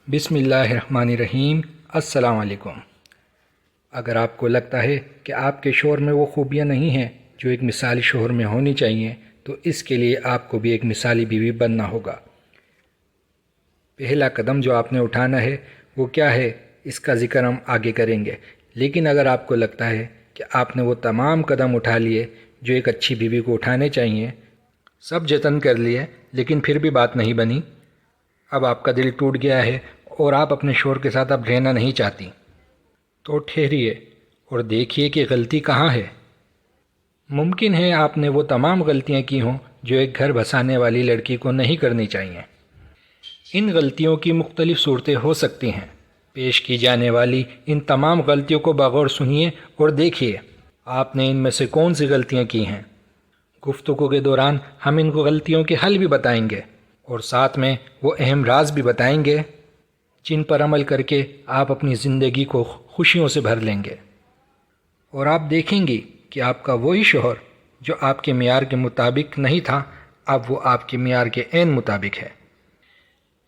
بسم اللہ الرحمن الرحیم۔ السلام علیکم۔ اگر آپ کو لگتا ہے کہ آپ کے شوہر میں وہ خوبیاں نہیں ہیں جو ایک مثالی شوہر میں ہونی چاہیے، تو اس کے لیے آپ کو بھی ایک مثالی بیوی بننا ہوگا۔ پہلا قدم جو آپ نے اٹھانا ہے وہ کیا ہے، اس کا ذکر ہم آگے کریں گے، لیکن اگر آپ کو لگتا ہے کہ آپ نے وہ تمام قدم اٹھا لیے جو ایک اچھی بیوی کو اٹھانے چاہیے، سب جتن کر لیے، لیکن پھر بھی بات نہیں بنی، اب آپ کا دل ٹوٹ گیا ہے اور آپ اپنے شوہر کے ساتھ اب رہنا نہیں چاہتی، تو ٹھہریے اور دیکھیے کہ غلطی کہاں ہے۔ ممکن ہے آپ نے وہ تمام غلطیاں کی ہوں جو ایک گھر بسانے والی لڑکی کو نہیں کرنی چاہیے۔ ان غلطیوں کی مختلف صورتیں ہو سکتی ہیں۔ پیش کی جانے والی ان تمام غلطیوں کو بغور سنیے اور دیکھیے آپ نے ان میں سے کون سی غلطیاں کی ہیں۔ گفتگو کے دوران ہم ان غلطیوں کے حل بھی بتائیں گے اور ساتھ میں وہ اہم راز بھی بتائیں گے جن پر عمل کر کے آپ اپنی زندگی کو خوشیوں سے بھر لیں گے، اور آپ دیکھیں گی کہ آپ کا وہی شوہر جو آپ کے معیار کے مطابق نہیں تھا، اب وہ آپ کے معیار کے عین مطابق ہے۔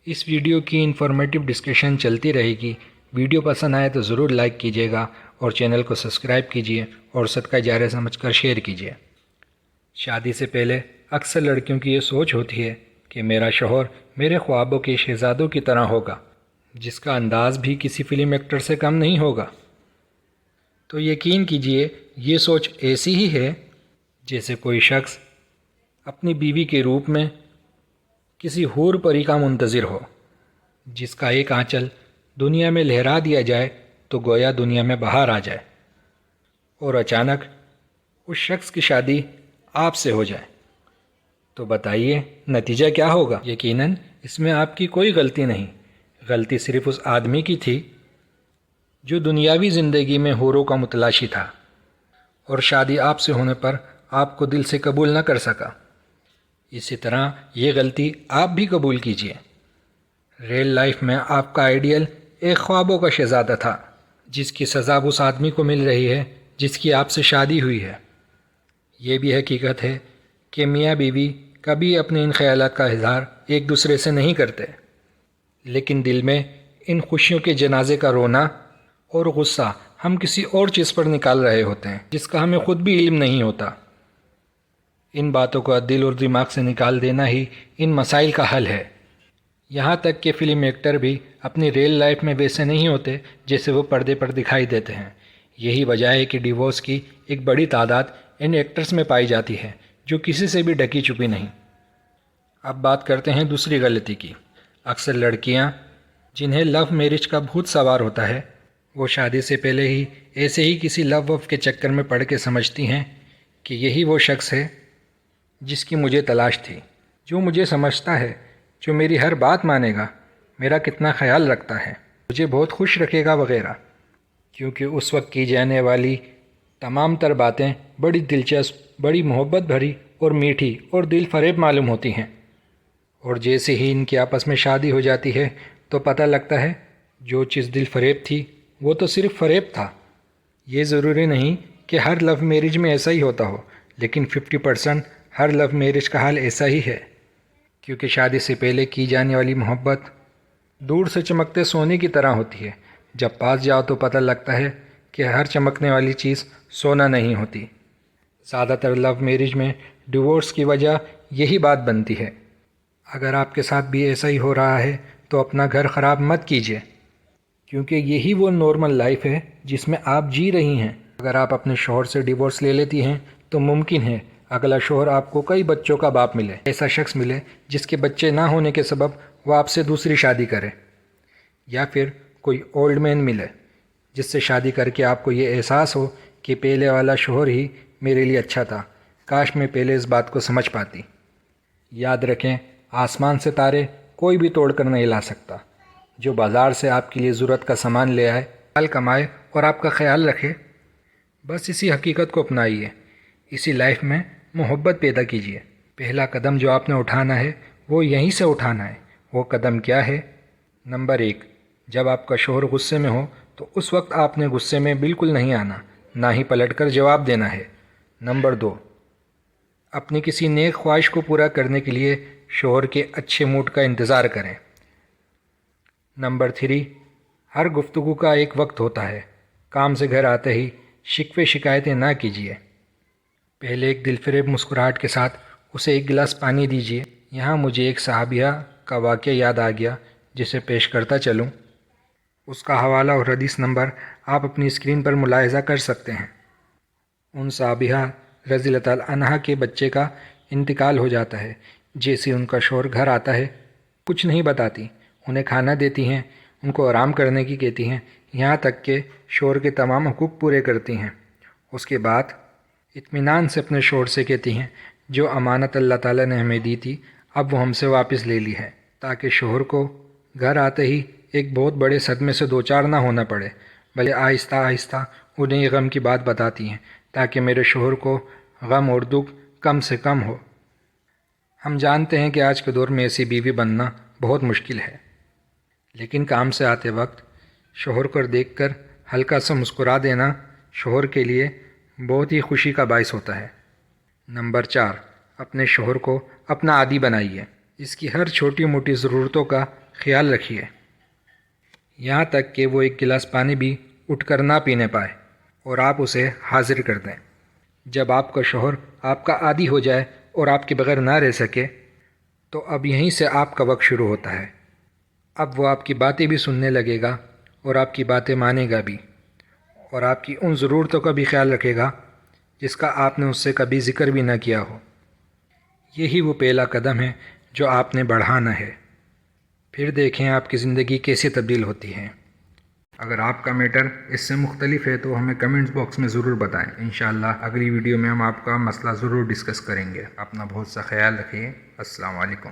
اس ویڈیو کی انفارمیٹیو ڈسکشن چلتی رہے گی۔ ویڈیو پسند آئے تو ضرور لائک کیجیے گا اور چینل کو سبسکرائب کیجیے اور صدقہ جاریہ سمجھ کر شیئر کیجیے۔ شادی سے پہلے اکثر لڑکیوں کی یہ سوچ ہوتی ہے کہ میرا شوہر میرے خوابوں کے شہزادوں کی طرح ہوگا، جس کا انداز بھی کسی فلم ایکٹر سے کم نہیں ہوگا۔ تو یقین کیجئے یہ سوچ ایسی ہی ہے جیسے کوئی شخص اپنی بیوی کے روپ میں کسی حور پری کا منتظر ہو، جس کا ایک آنچل دنیا میں لہرا دیا جائے تو گویا دنیا میں بہار آ جائے، اور اچانک اس شخص کی شادی آپ سے ہو جائے، تو بتائیے نتیجہ کیا ہوگا؟ یقیناً اس میں آپ کی کوئی غلطی نہیں، غلطی صرف اس آدمی کی تھی جو دنیاوی زندگی میں حوروں کا متلاشی تھا اور شادی آپ سے ہونے پر آپ کو دل سے قبول نہ کر سکا۔ اسی طرح یہ غلطی آپ بھی قبول کیجیے۔ ریل لائف میں آپ کا آئیڈیل ایک خوابوں کا شہزادہ تھا، جس کی سزا اس آدمی کو مل رہی ہے جس کی آپ سے شادی ہوئی ہے۔ یہ بھی حقیقت ہے کہ میاں بیوی کبھی اپنے ان خیالات کا اظہار ایک دوسرے سے نہیں کرتے، لیکن دل میں ان خوشیوں کے جنازے کا رونا اور غصہ ہم کسی اور چیز پر نکال رہے ہوتے ہیں جس کا ہمیں خود بھی علم نہیں ہوتا۔ ان باتوں کو دل اور دماغ سے نکال دینا ہی ان مسائل کا حل ہے۔ یہاں تک کہ فلم ایکٹر بھی اپنی ریل لائف میں ویسے نہیں ہوتے جیسے وہ پردے پر دکھائی دیتے ہیں۔ یہی وجہ ہے کہ ڈیورس کی ایک بڑی تعداد ان ایکٹرز میں پائی جاتی ہے جو کسی سے بھی ڈھکی چھپی نہیں۔ اب بات کرتے ہیں دوسری غلطی کی۔ اکثر لڑکیاں جنہیں لو میرج کا بھوت سوار ہوتا ہے، وہ شادی سے پہلے ہی ایسے ہی کسی لو وف کے چکر میں پڑھ کے سمجھتی ہیں کہ یہی وہ شخص ہے جس کی مجھے تلاش تھی، جو مجھے سمجھتا ہے، جو میری ہر بات مانے گا، میرا کتنا خیال رکھتا ہے، مجھے بہت خوش رکھے گا وغیرہ، کیونکہ اس وقت کی جانے والی تمام تر باتیں بڑی دلچسپ، بڑی محبت بھری اور میٹھی اور دل فریب معلوم ہوتی ہیں، اور جیسے ہی ان کی آپس میں شادی ہو جاتی ہے تو پتہ لگتا ہے جو چیز دل فریب تھی وہ تو صرف فریب تھا۔ یہ ضروری نہیں کہ ہر لو میرج میں ایسا ہی ہوتا ہو، لیکن 50% ہر لو میرج کا حال ایسا ہی ہے، کیونکہ شادی سے پہلے کی جانے والی محبت دور سے چمکتے سونے کی طرح ہوتی ہے، جب پاس جاؤ تو پتہ لگتا ہے کہ ہر چمکنے والی چیز سونا نہیں ہوتی۔ زیادہ تر لو میرج میں ڈیورس کی وجہ یہی بات بنتی ہے۔ اگر آپ کے ساتھ بھی ایسا ہی ہو رہا ہے تو اپنا گھر خراب مت کیجیے، کیونکہ یہی وہ نارمل لائف ہے جس میں آپ جی رہی ہیں۔ اگر آپ اپنے شوہر سے ڈیورس لے لیتی ہیں تو ممکن ہے اگلا شوہر آپ کو کئی بچوں کا باپ ملے، ایسا شخص ملے جس کے بچے نہ ہونے کے سبب وہ آپ سے دوسری شادی کرے، یا پھر کوئی اولڈ مین ملے جس سے شادی کر کے آپ کو یہ احساس ہو کہ پہلے والا شوہر ہی میرے لیے اچھا تھا، کاش میں پہلے اس بات کو سمجھ پاتی۔ یاد رکھیں، آسمان سے تارے کوئی بھی توڑ کر نہیں لا سکتا۔ جو بازار سے آپ کے لیے ضرورت کا سامان لے آئے، حال کمائے اور آپ کا خیال رکھے، بس اسی حقیقت کو اپنائیے۔ اسی لائف میں محبت پیدا کیجیے۔ پہلا قدم جو آپ نے اٹھانا ہے وہ یہیں سے اٹھانا ہے۔ وہ قدم کیا ہے؟ نمبر 1، جب آپ کا شوہر غصے میں ہو تو اس وقت آپ نے غصے میں بالکل نہیں آنا، نہ ہی پلٹ کر جواب دینا ہے۔ نمبر 2، اپنی کسی نیک خواہش کو پورا کرنے کے لیے شوہر کے اچھے موڈ کا انتظار کریں۔ نمبر 3، ہر گفتگو کا ایک وقت ہوتا ہے۔ کام سے گھر آتے ہی شکوے شکایتیں نہ کیجیے۔ پہلے ایک دل فریب مسکراہٹ کے ساتھ اسے ایک گلاس پانی دیجیے۔ یہاں مجھے ایک صحابیہ کا واقعہ یاد آ گیا جسے پیش کرتا چلوں۔ اس کا حوالہ اور حدیث نمبر آپ اپنی اسکرین پر ملاحظہ کر سکتے ہیں۔ ان صحابیہ رضی اللہ تعالیٰ عنہا کے بچے کا انتقال ہو جاتا ہے۔ جیسے ان کا شوہر گھر آتا ہے، کچھ نہیں بتاتی، انہیں کھانا دیتی ہیں، ان کو آرام کرنے کی کہتی ہیں، یہاں تک کہ شوہر کے تمام حقوق پورے کرتی ہیں۔ اس کے بعد اطمینان سے اپنے شوہر سے کہتی ہیں جو امانت اللہ تعالیٰ نے ہمیں دی تھی اب وہ ہم سے واپس لے لی ہے، تاکہ شوہر کو گھر آتے ہی ایک بہت بڑے صدمے سے دوچار نہ ہونا پڑے، بلکہ آہستہ آہستہ انہیں یہ غم کی بات بتاتی ہیں تاکہ میرے شوہر کو غم اور دکھ کم سے کم ہو۔ ہم جانتے ہیں کہ آج کے دور میں ایسی بیوی بننا بہت مشکل ہے، لیکن کام سے آتے وقت شوہر کو دیکھ کر ہلکا سا مسکرا دینا شوہر کے لیے بہت ہی خوشی کا باعث ہوتا ہے۔ نمبر 4، اپنے شوہر کو اپنا عادی بنائیے۔ اس کی ہر چھوٹی موٹی ضرورتوں کا خیال رکھیے، یہاں تک کہ وہ ایک گلاس پانی بھی اٹھ کر نہ پینے پائے اور آپ اسے حاضر کر دیں۔ جب آپ کا شوہر آپ کا عادی ہو جائے اور آپ کے بغیر نہ رہ سکے تو اب یہیں سے آپ کا وقت شروع ہوتا ہے۔ اب وہ آپ کی باتیں بھی سننے لگے گا اور آپ کی باتیں مانے گا بھی، اور آپ کی ان ضرورتوں کا بھی خیال رکھے گا جس کا آپ نے اس سے کبھی ذکر بھی نہ کیا ہو۔ یہی وہ پہلا قدم ہے جو آپ نے بڑھانا ہے، پھر دیکھیں آپ کی زندگی کیسے تبدیل ہوتی ہے۔ اگر آپ کا میٹر اس سے مختلف ہے تو ہمیں کمنٹس باکس میں ضرور بتائیں۔ انشاءاللہ اگلی ویڈیو میں ہم آپ کا مسئلہ ضرور ڈسکس کریں گے۔ اپنا بہت سا خیال رکھیے۔ السلام علیکم۔